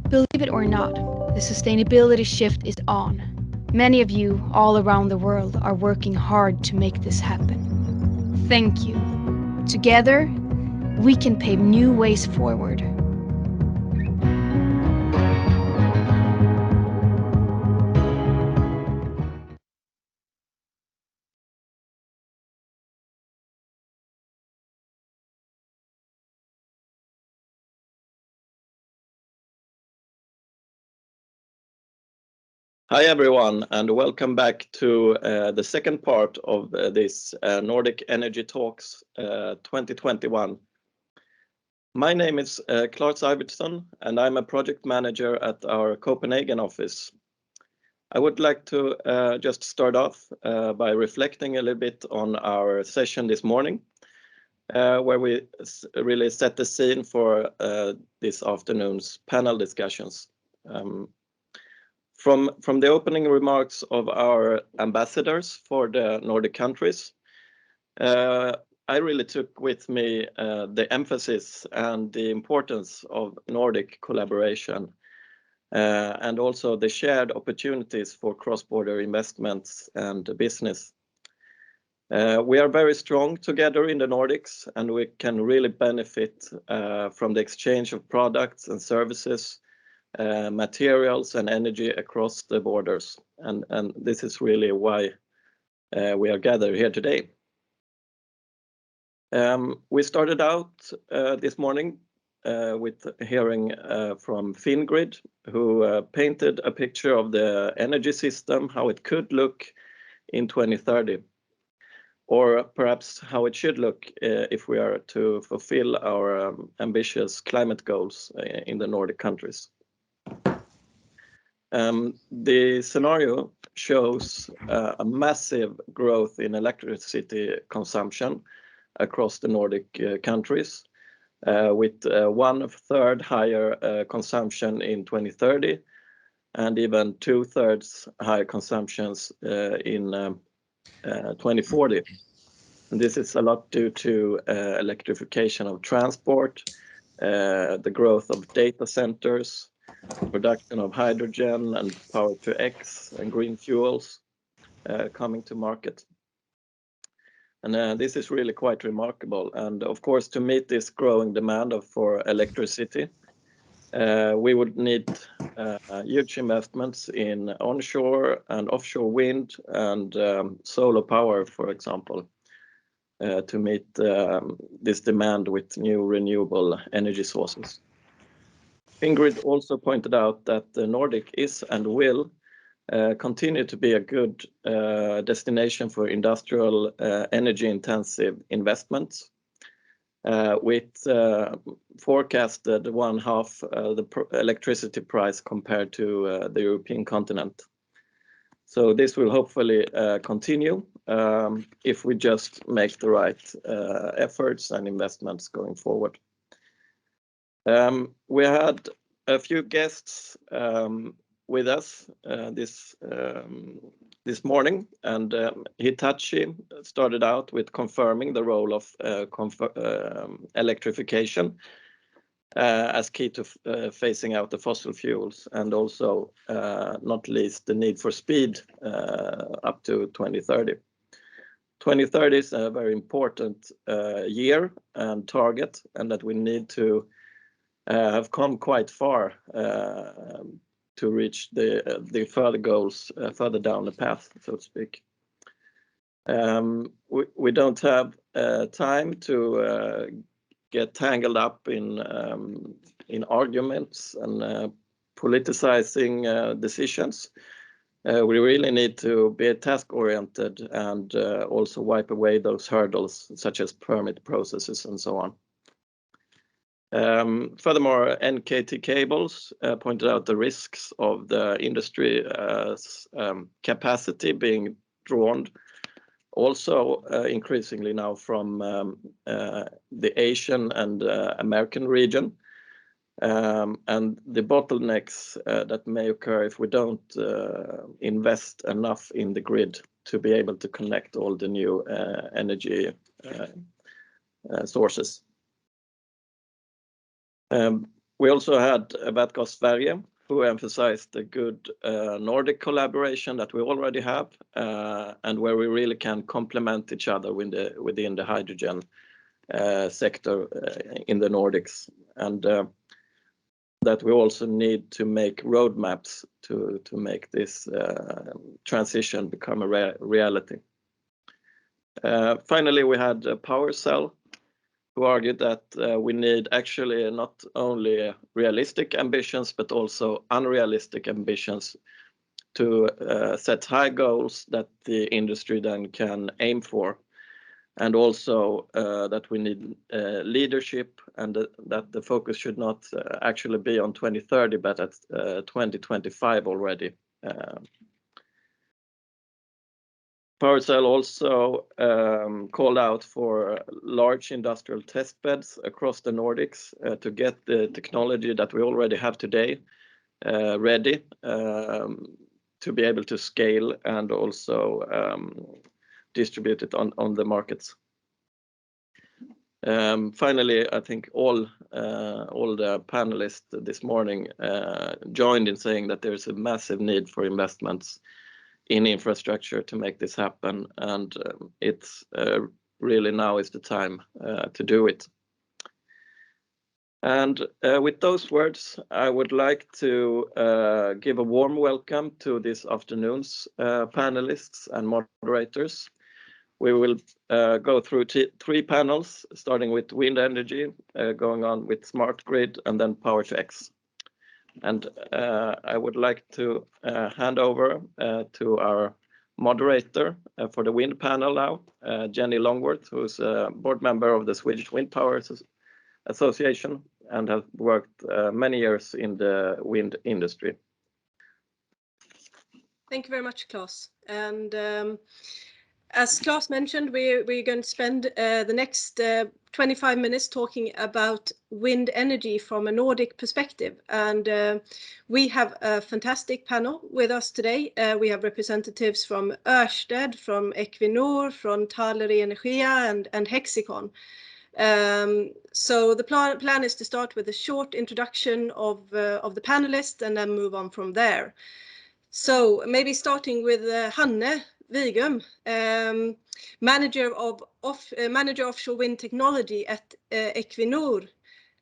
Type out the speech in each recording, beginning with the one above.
Believe it or not, the sustainability shift is on. Many of you all around the world are working hard to make this happen. Thank you. Together, we can pave new ways forward. Hi everyone, and welcome back to the second part of this Nordic Energy Talks 2021. My name is Claes Arvidsson, and I'm a project manager at our Copenhagen office. I would like to just start off by reflecting a little bit on our session this morning, where we really set the scene for this afternoon's panel discussions. From the opening remarks of our ambassadors for the Nordic countries, I really took with me the emphasis and the importance of Nordic collaboration and also the shared opportunities for cross-border investments and business. We are very strong together in the Nordics, and we can really benefit from the exchange of products and services, materials and energy across the borders, and this is really why we are gathered here today. We started out this morning with hearing from Fingrid, who painted a picture of the energy system, how it could look in 2030, or perhaps how it should look if we are to fulfill our ambitious climate goals in the Nordic countries. The scenario shows a massive growth in electricity consumption across the Nordic countries, with 1/3 higher consumption in 2030 and even 2/3 higher consumptions in 2040. And this is a lot due to electrification of transport, the growth of data centers, production of hydrogen and power to X and green fuels coming to market. And this is really quite remarkable. And of course, to meet this growing demand for electricity, we would need huge investments in onshore and offshore wind and solar power, for example, to meet this demand with new renewable energy sources. Ingrid also pointed out that the Nordic is and will continue to be a good destination for industrial energy-intensive investments, with forecasted 1/2 the electricity price compared to the European continent. So this will hopefully continue if we just make the right efforts and investments going forward. We had a few guests with us this morning, and Hitachi started out with confirming the role of electrification as key to phasing out the fossil fuels, and also not least the need for speed up to 2030. 2030 is a very important year and target, and that we need to have come quite far to reach the further goals further down the path, so to speak. We don't have time to get tangled up in arguments and politicizing decisions. We really need to be task-oriented and also wipe away those hurdles, such as permit processes and so on. Furthermore, NKT Cables pointed out the risks of the industry capacity being drawn also increasingly now from the Asian and American region, and the bottlenecks that may occur if we don't invest enough in the grid to be able to connect all the new energy sources. We also had Vätgas Sverige, who emphasized the good Nordic collaboration that we already have, and where we really can complement each other within the hydrogen sector in the Nordics, and that we also need to make roadmaps to make this transition become a reality. Finally, we had PowerCell, who argued that we need actually not only realistic ambitions, but also unrealistic ambitions to set high goals that the industry then can aim for. And also that we need leadership, and that the focus should not actually be on 2030, but at 2025 already. PowerCell also called out for large industrial test beds across the Nordics to get the technology that we already have today ready to be able to scale and also distribute it on the markets. Finally, I think all the panelists this morning joined in saying that there is a massive need for investments in infrastructure to make this happen, and it's really now is the time to do it. And with those words, I would like to give a warm welcome to this afternoon's panelists and moderators. We will go through three panels, starting with wind energy, going on with smart grid, and then power to X. And I would like to hand over to our moderator for the wind panel now, Jenny Longworth, who's a board member of the Swedish Wind Power Association and has worked many years in the wind industry. Thank you very much, Claes. And as Claes mentioned, we're going to spend the next 25 minutes talking about wind energy from a Nordic perspective. And we have a fantastic panel with us today. We have representatives from Ørsted, from Equinor, from Thaler Energia and Hexicon. So the plan is to start with a short introduction of the panelists and then move on from there. So maybe starting with Hanne Wigum, manager offshore wind technology at Equinor.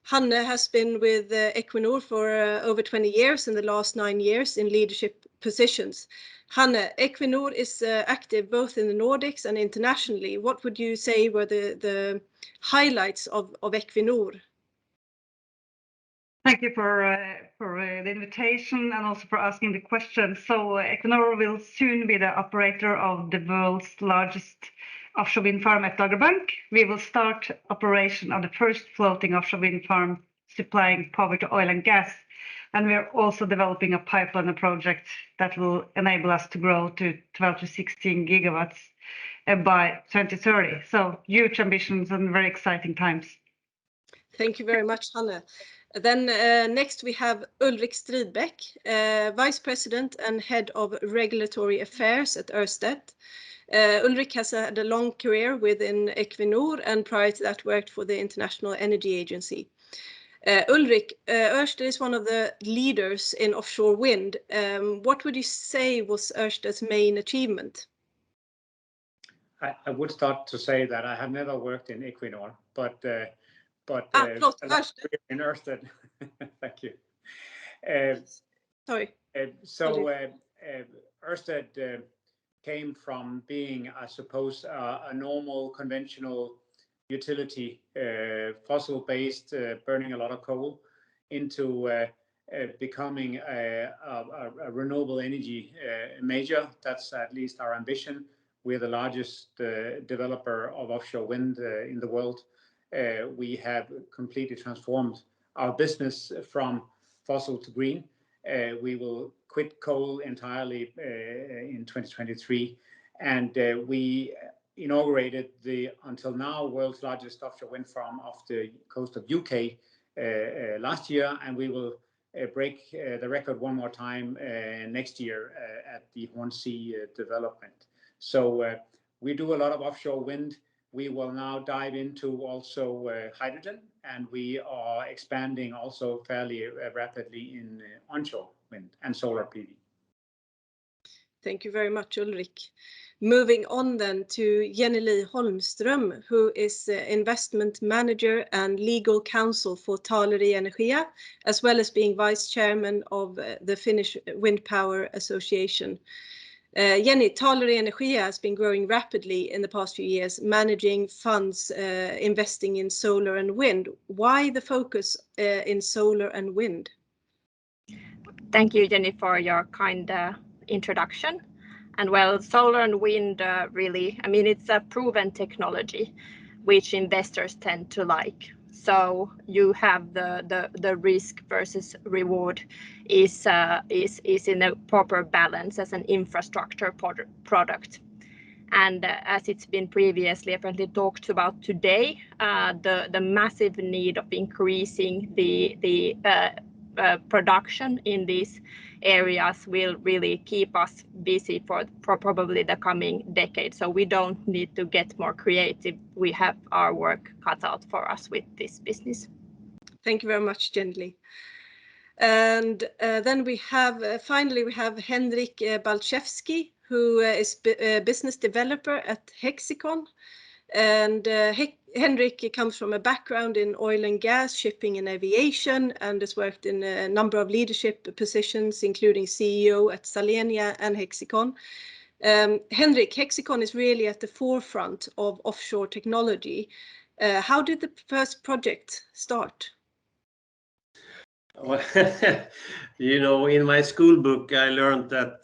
Hanne has been with Equinor for over 20 years, in the last 9 years in leadership positions. Hanne, Equinor is active both in the Nordics and internationally. What would you say were the highlights of Equinor? Thank you for the invitation and also for asking the question. So Equinor will soon be the operator of the world's largest offshore wind farm at Doggerbank. We will start operation of the first floating offshore wind farm supplying power to oil and gas. And we're also developing a pipeline project that will enable us to grow to 12 to 16 gigawatts by 2030. So huge ambitions and very exciting times. Thank you very much, Hanne. Then next we have Ulrik Stridbeck, Vice President and Head of Regulatory Affairs at Ørsted. Ulrik has had a long career within Equinor and prior to that worked for the International Energy Agency. Ulrik, Ørsted is one of the leaders in offshore wind. What would you say was Ørsted's main achievement? I would start to say that I have never worked in Equinor, but in Ørsted. Thank you. Sorry. So Ørsted came from being, I suppose, a normal conventional utility, fossil-based, burning a lot of coal, into becoming a renewable energy major. That's at least our ambition. We're the largest developer of offshore wind in the world. We have completely transformed our business from fossil to green. We will quit coal entirely in 2023, and we inaugurated the, until now, world's largest offshore wind farm off the coast of UK last year, and we will break the record one more time next year at the Hornsea development. So we do a lot of offshore wind. we will now dive into also hydrogen, and we are expanding also fairly rapidly in onshore wind and solar PV. Thank you very much, Ulrik. Moving on then to Jenny Holmström, who is investment manager and legal counsel for Taleri Energia, as well as being vice chairman of the Finnish Wind Power Association. Jenny, Taleri Energia has been growing rapidly in the past few years, managing funds investing in solar and wind. Why the focus in solar and wind? Thank you, Jenny, for your kind introduction. And well, solar and wind really, I mean, it's a proven technology which investors tend to like. So you have the risk versus reward is in a proper balance as an infrastructure product. And as it's been previously apparently talked about today, the massive need of increasing the production in these areas will really keep us busy for probably the coming decade. So we don't need to get more creative. We have our work cut out for us with this business. Thank you very much, Jenny. And then we have, finally, we have Henrik Balchevsky, who is a business developer at Hexicon. And Henrik comes from a background in oil and gas, shipping and aviation, and has worked in a number of leadership positions, including CEO at Salenia and Hexicon. Henrik, Hexicon is really at the forefront of offshore technology. How did the first project start? Well, you know, in my school book, I learned that,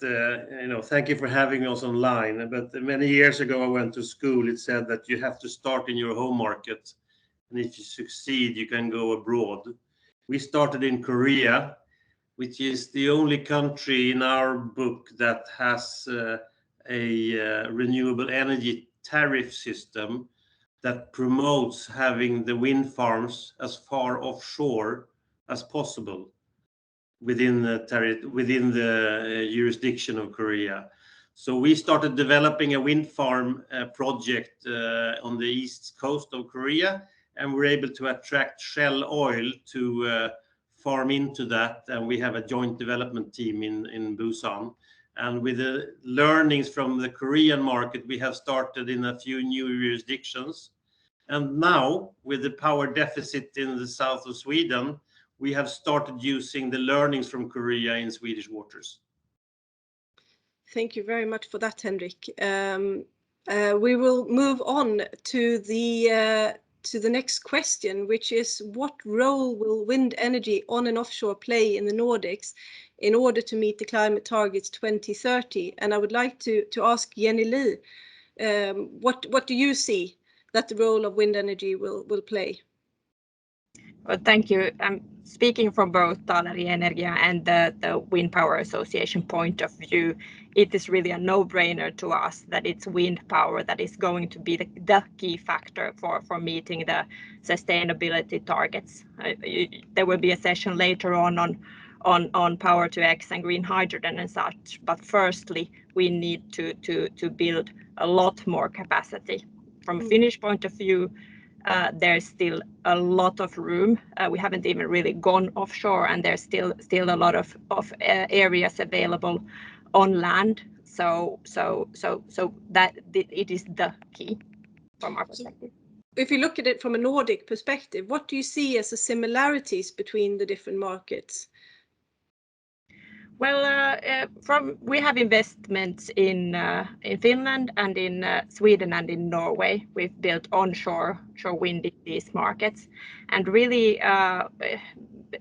you know, thank you for having us online. But many years ago, I went to school. It said that you have to start in your home market. And if you succeed, you can go abroad. We started in Korea, which is the only country in our book that has a renewable energy tariff system that promotes having the wind farms as far offshore as possible within the jurisdiction of Korea. So we started developing a wind farm project on the east coast of Korea, and we're able to attract Shell Oil to farm into that. And we have a joint development team in Busan. And with the learnings from the Korean market, we have started in a few new jurisdictions. And now, with the power deficit in the south of Sweden, we have started using the learnings from Korea in Swedish waters. Thank you very much for that, Henrik. We will move on to the next question, which is what role will wind energy on and offshore play in the Nordics in order to meet the climate targets 2030? And I would like to ask Jenny Lee, what do you see that the role of wind energy will play? Well, thank you. I'm speaking from both Taleri Energia and the Wind Power Association point of view. It is really a no-brainer to us that it's wind power that is going to be the key factor for meeting the sustainability targets. There will be a session later on power to X and green hydrogen and such. But firstly, we need to build a lot more capacity. From a Finnish point of view, there's still a lot of room. We haven't even really gone offshore, and there's still a lot of areas available on land. So that it is the key from our perspective. If you look at it from a Nordic perspective, what do you see as the similarities between the different markets? Well, we have investments in Finland and in Sweden and in Norway. We've built onshore wind in these markets, and really,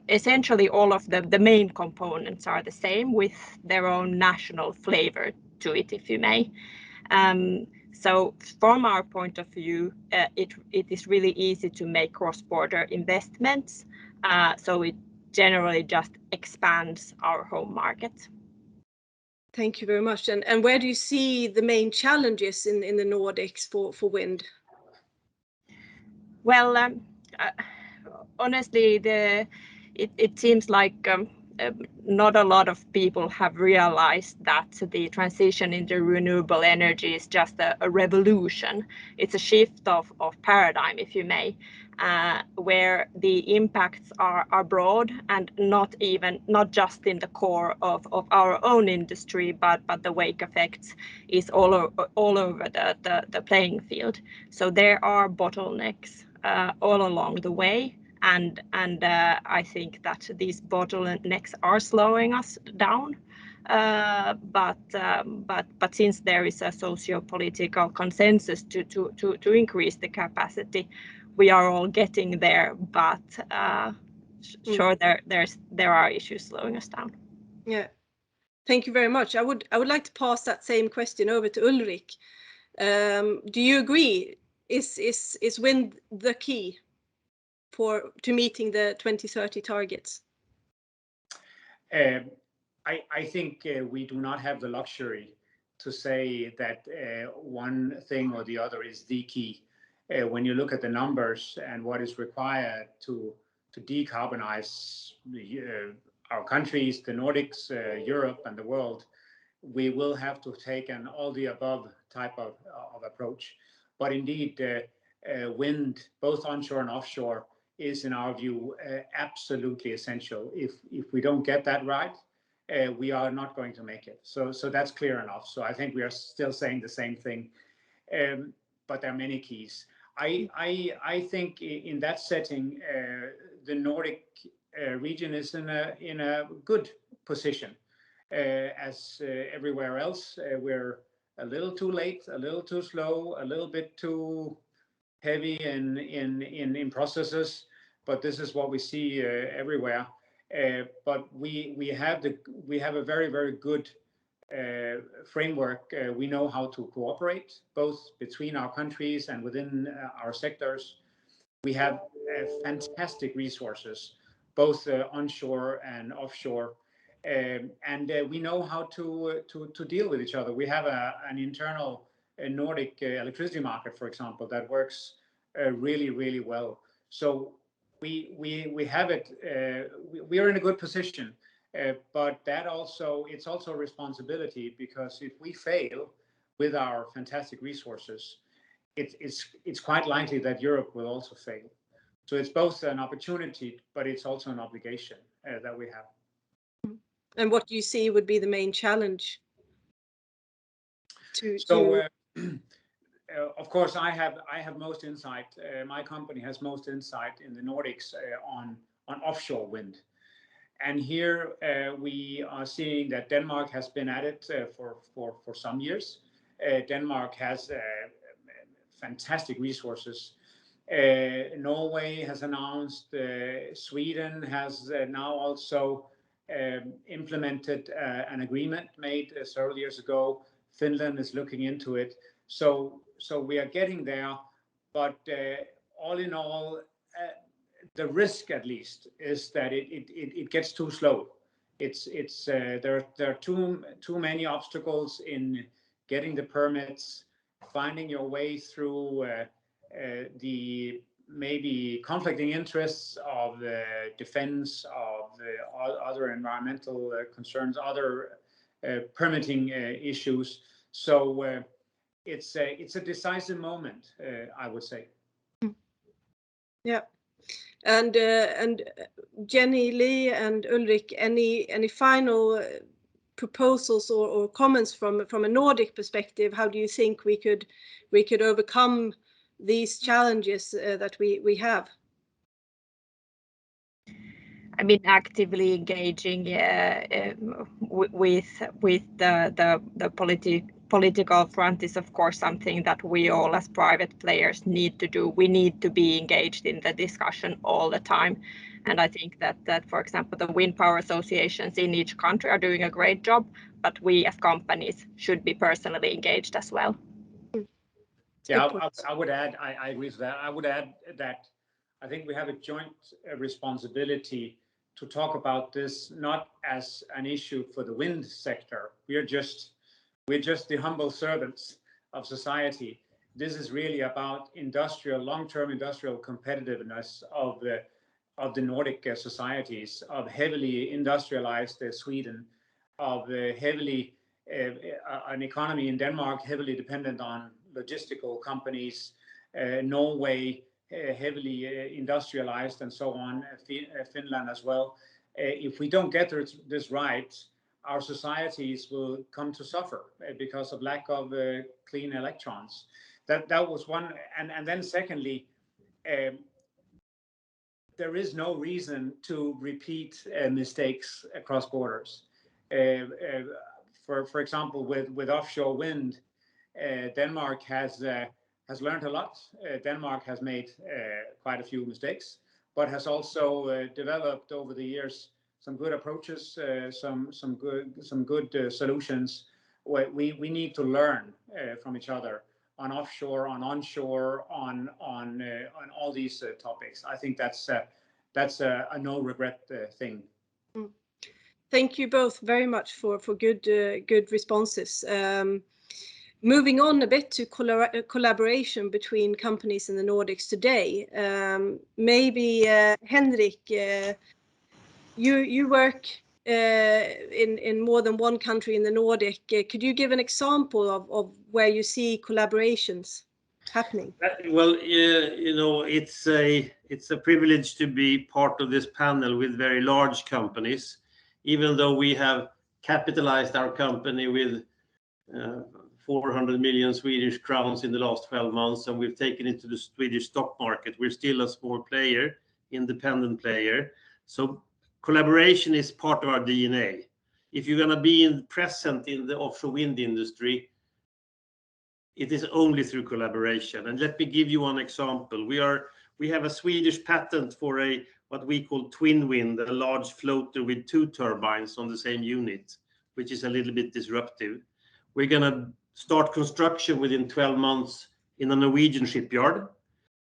essentially, all of the main components are the same with their own national flavor to it, if you may. So, from our point of view, it is really easy to make cross-border investments. So it generally just expands our home market. Thank you very much. And where do you see the main challenges in the Nordics for wind? Well, honestly, it seems like not a lot of people have realized that the transition into renewable energy is just a revolution. It's a shift of paradigm, if you may, where the impacts are broad and not just in the core of our own industry, but the wake effects is all over the playing field. So there are bottlenecks all along the way. And I think that these bottlenecks are slowing us down. But since there is a socio-political consensus to increase the capacity, we are all getting there. But sure, there are issues slowing us down. Yeah, thank you very much. I would like to pass that same question over to Ulrik. Do you agree? Is wind the key to meeting the 2030 targets? I think we do not have the luxury to say that one thing or the other is the key. When you look at the numbers and what is required to decarbonize our countries, the Nordics, Europe, and the world, we will have to take an all the above type of approach. But indeed, wind, both onshore and offshore, is in our view absolutely essential. If we don't get that right, we are not going to make it. So that's clear enough. So I think we are still saying the same thing, but there are many keys. I think in that setting, the Nordic region is in a good position. As everywhere else, we're a little too late, a little too slow, a little bit too heavy in processes, but this is what we see everywhere. But we have a very, very good framework. We know how to cooperate both between our countries and within our sectors. We have fantastic resources, both onshore and offshore, and we know how to deal with each other. We have an internal Nordic electricity market, for example, that works really, really well. So we have it. We are in a good position, but it's also a responsibility, because if we fail with our fantastic resources, it's quite likely that Europe will also fail. So it's both an opportunity, but it's also an obligation that we have. And what do you see would be the main challenge? Of course, I have most insight. My company has most insight in the Nordics on offshore wind. And here we are seeing that Denmark has been at it for some years. Denmark has fantastic resources. Norway has announced, Sweden has now also implemented an agreement made several years ago. Finland is looking into it. So we are getting there, but all in all, the risk at least is that it gets too slow. There are too many obstacles in getting the permits, finding your way through the maybe conflicting interests of the defense, of the other environmental concerns, other permitting issues. So it's a decisive moment, I would say. Yeah. And Jenny, Lee, and Ulrik, any final proposals or comments from a Nordic perspective? How do you think we could overcome these challenges that we have? I mean, actively engaging with the political front is, of course, something that we all as private players need to do. We need to be engaged in the discussion all the time. And I think that for example, the wind power associations in each country are doing a great job, but we as companies should be personally engaged as well. Yeah, I would add, I agree with that. I would add that I think we have a joint responsibility to talk about this not as an issue for the wind sector. We're just the humble servants of society. This is really about long-term industrial competitiveness of of the Nordic societies, of heavily industrialized Sweden, of heavily an economy in Denmark heavily dependent on logistical companies, Norway heavily industrialized, and so on, Finland as well. If we don't get this right, our societies will come to suffer because of lack of clean electrons. That was one, and then secondly, there is no reason to repeat mistakes across borders. For example, with offshore wind, Denmark has learned a lot. Denmark has made quite a few mistakes, but has also developed over the years some good approaches, some good solutions. We need to learn from each other on offshore, on onshore, on all these topics. I think that's a no regret thing. Thank you both very much for good responses. Moving on a bit to collaboration between companies in the Nordics today. Maybe Henrik, you work in more than one country in the Nordic. Could you give an example of where you see collaborations happening? Well, you know, it's a privilege to be part of this panel with very large companies, even though we have capitalized our company with 400 million Swedish crowns in the last 12 months, and we've taken it to the Swedish stock market. We're still a small player, independent player. So collaboration is part of our DNA. If you're going to be present in the offshore wind industry, it is only through collaboration. And let me give you one example. We have a Swedish patent for what we call twin wind, a large floater with 2 turbines on the same unit, which is a little bit disruptive. We're going to start construction within 12 months in a Norwegian shipyard.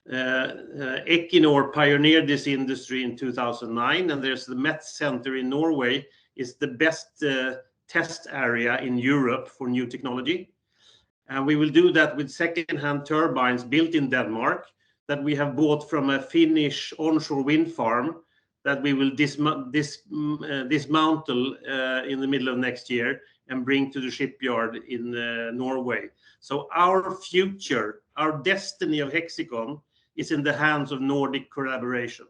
Equinor pioneered this industry in 2009, and there's the Met Center in Norway is the best test area in Europe for new technology. And we will do that with second-hand turbines built in Denmark that we have bought from a Finnish onshore wind farm that we will dismantle in the middle of next year and bring to the shipyard in Norway. So our future, our destiny of Hexicon is in the hands of Nordic collaboration.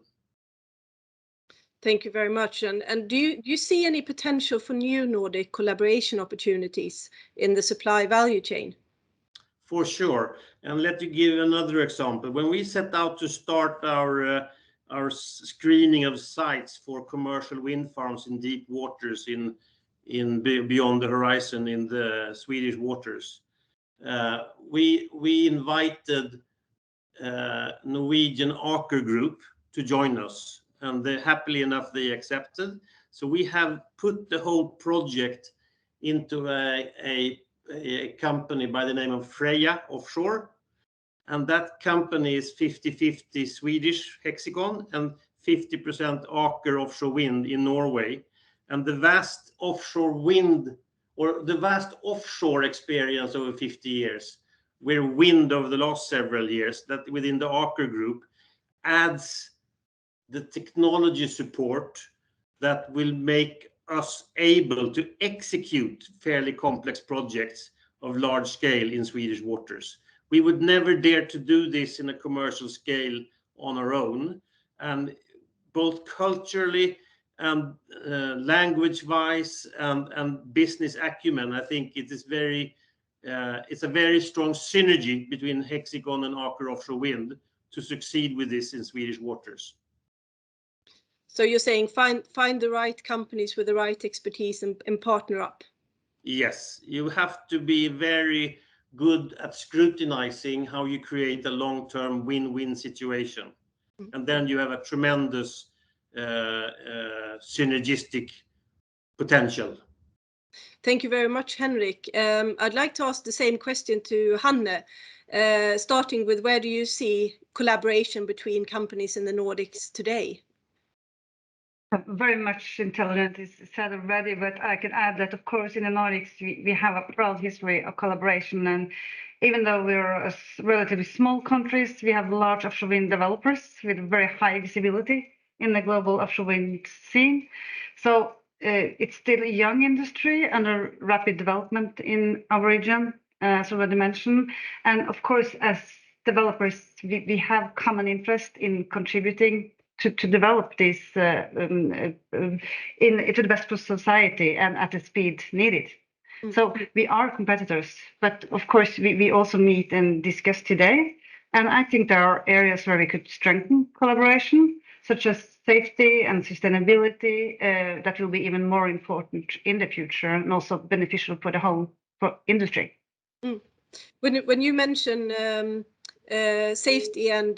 Thank you very much. And do you see any potential for new Nordic collaboration opportunities in the supply value chain? For sure. And let me give another example. When we set out to start our screening of sites for commercial wind farms in deep waters in beyond the horizon in the Swedish waters, we invited Norwegian Aker Group to join us, and happily enough they accepted. So we have put the whole project into a company by the name of Freya Offshore, and that company is 50-50 Swedish Hexicon and 50% Aker Offshore Wind in Norway. And the vast offshore wind, or the vast offshore experience over 50 years, where wind over the last several years, that within the Aker Group adds the technology support that will make us able to execute fairly complex projects of large scale in Swedish waters. We would never dare to do this in a commercial scale on our own, and both culturally and language-wise and business acumen, I think it is it's a very strong synergy between Hexicon and Aker Offshore Wind to succeed with this in Swedish waters. So you're saying find the right companies with the right expertise and partner up? Yes, you have to be very good at scrutinizing how you create a long-term win-win situation. And then you have a tremendous synergistic potential. Thank you very much, Henrik. I'd like to ask the same question to Hanne, starting with where do you see collaboration between companies in the Nordics today? Very much intelligent is said already, but I can add that, of course, in the Nordics, we have a proud history of collaboration. And even though we're a relatively small countries, we have large offshore wind developers with very high visibility in the global offshore wind scene. So it's still a young industry under rapid development in our region, as already mentioned. And of course, as developers, we have common interest in contributing to develop this into the best for society and at the speed needed. So we are competitors, but of course we also meet and discuss today. And I think there are areas where we could strengthen collaboration, such as safety and sustainability, that will be even more important in the future and also beneficial for the whole industry. When you mention safety and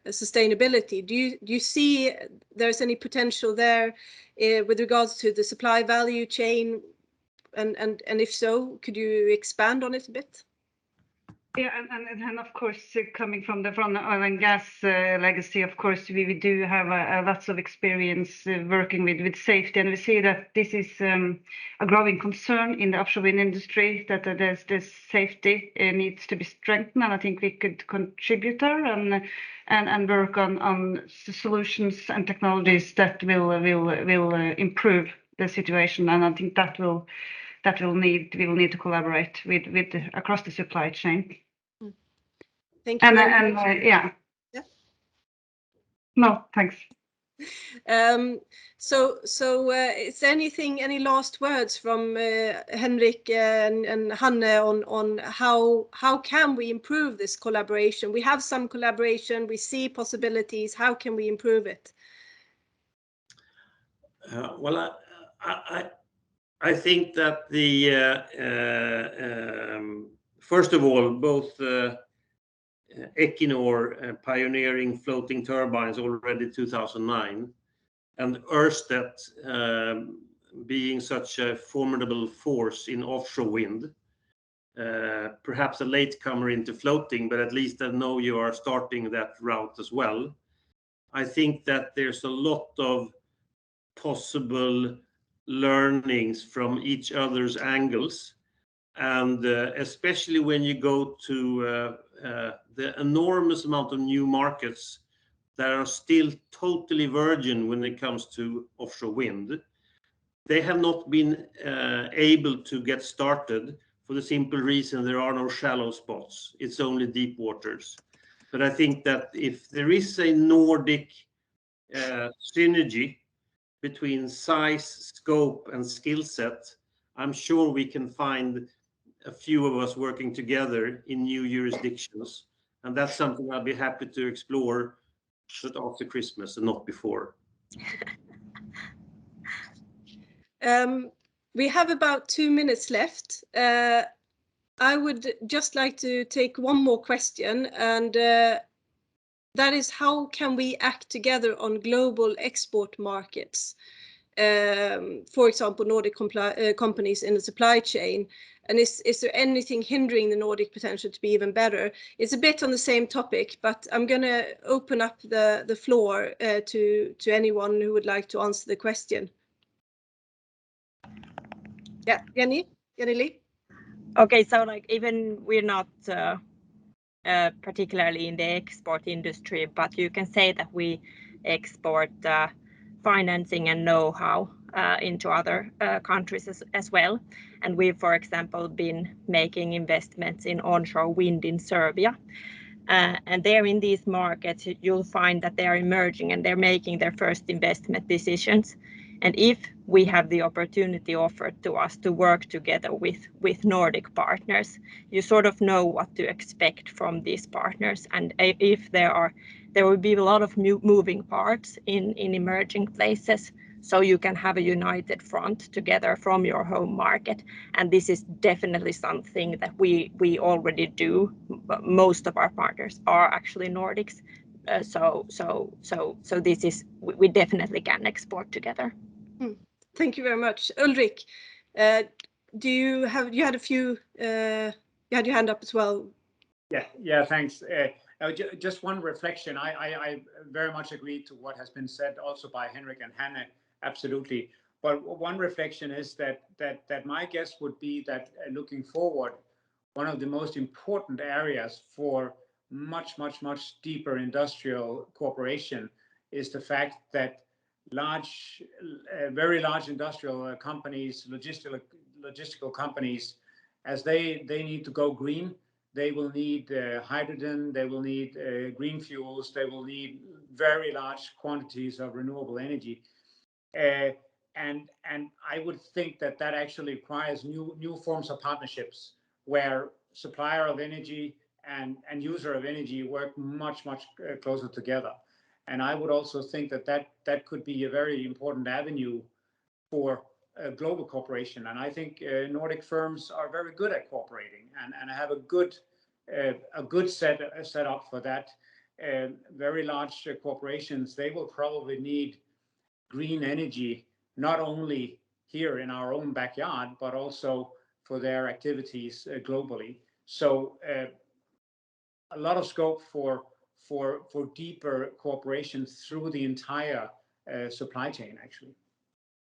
sustainability, do you see there's any potential there with regards to the supply value chain? And if so, could you expand on it a bit? Yeah, and of course, coming from the oil and gas legacy, of course, we do have lots of experience working with safety, and we see that this is a growing concern in the offshore wind industry, that this safety needs to be strengthened, and I think we could contribute there and work on solutions and technologies that will improve the situation, and I think that we will need to collaborate with across the supply chain. Thank you. And yeah. Yeah. No, thanks. So is there any last words from Henrik and Hanne on how can we improve this collaboration? We have some collaboration, we see possibilities. How can we improve it? Well, I think that the first of all, both Equinor pioneering floating turbines already 2009, and Ørsted being such a formidable force in offshore wind, perhaps a latecomer into floating, but at least I know you are starting that route as well. I think that there's a lot of possible learnings from each other's angles, and especially when you go to the enormous amount of new markets that are still totally virgin when it comes to offshore wind. They have not been able to get started for the simple reason there are no shallow spots. It's only deep waters. But I think that if there is a Nordic synergy between size, scope, and skill set, I'm sure we can find a few of us working together in new jurisdictions. And that's something I'll be happy to explore, but after Christmas and not before. We have about 2 minutes left. I would just like to take one more question, and that is, how can we act together on global export markets? For example, Nordic companies in the supply chain. And is there anything hindering the Nordic potential to be even better? It's a bit on the same topic, but I'm going to open up the floor to anyone who would like to answer the question. Yeah, Jenny Lee. Okay, so like even we're not particularly in the export industry, but you can say that we export financing and know-how into other countries as well. And we've, for example, been making investments in onshore wind in Serbia. And there in these markets, you'll find that they are emerging and they're making their first investment decisions. And if we have the opportunity offered to us to work together with Nordic partners, you sort of know what to expect from these partners. And if there will be a lot of moving parts in emerging places, so you can have a united front together from your home market. And this is definitely something that we already do. Most of our partners are actually Nordics. So this is, we definitely can export together. Thank you very much. Ulrik, you had a few, you had your hand up as well. Yeah, thanks. Just one reflection. I very much agree to what has been said also by Henrik and Hanne, absolutely. But one reflection is that my guess would be that looking forward, one of the most important areas for much deeper industrial cooperation is the fact that very large industrial companies, logistical companies, as they need to go green, they will need hydrogen, they will need green fuels, they will need very large quantities of renewable energy. And I would think that that actually requires new forms of partnerships where supplier of energy and user of energy work much closer together. And I would also think that could be a very important avenue for global cooperation. And I think Nordic firms are very good at cooperating and have a good set up for that. Very large corporations, they will probably need green energy, not only here in our own backyard, but also for their activities globally. So a lot of scope for deeper cooperation through the entire supply chain, actually.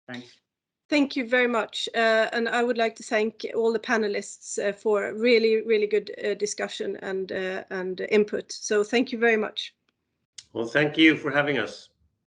Thanks. Thank you very much. And I would like to thank all the panelists for really good discussion and input. So thank you very much. Well, thank you for having us.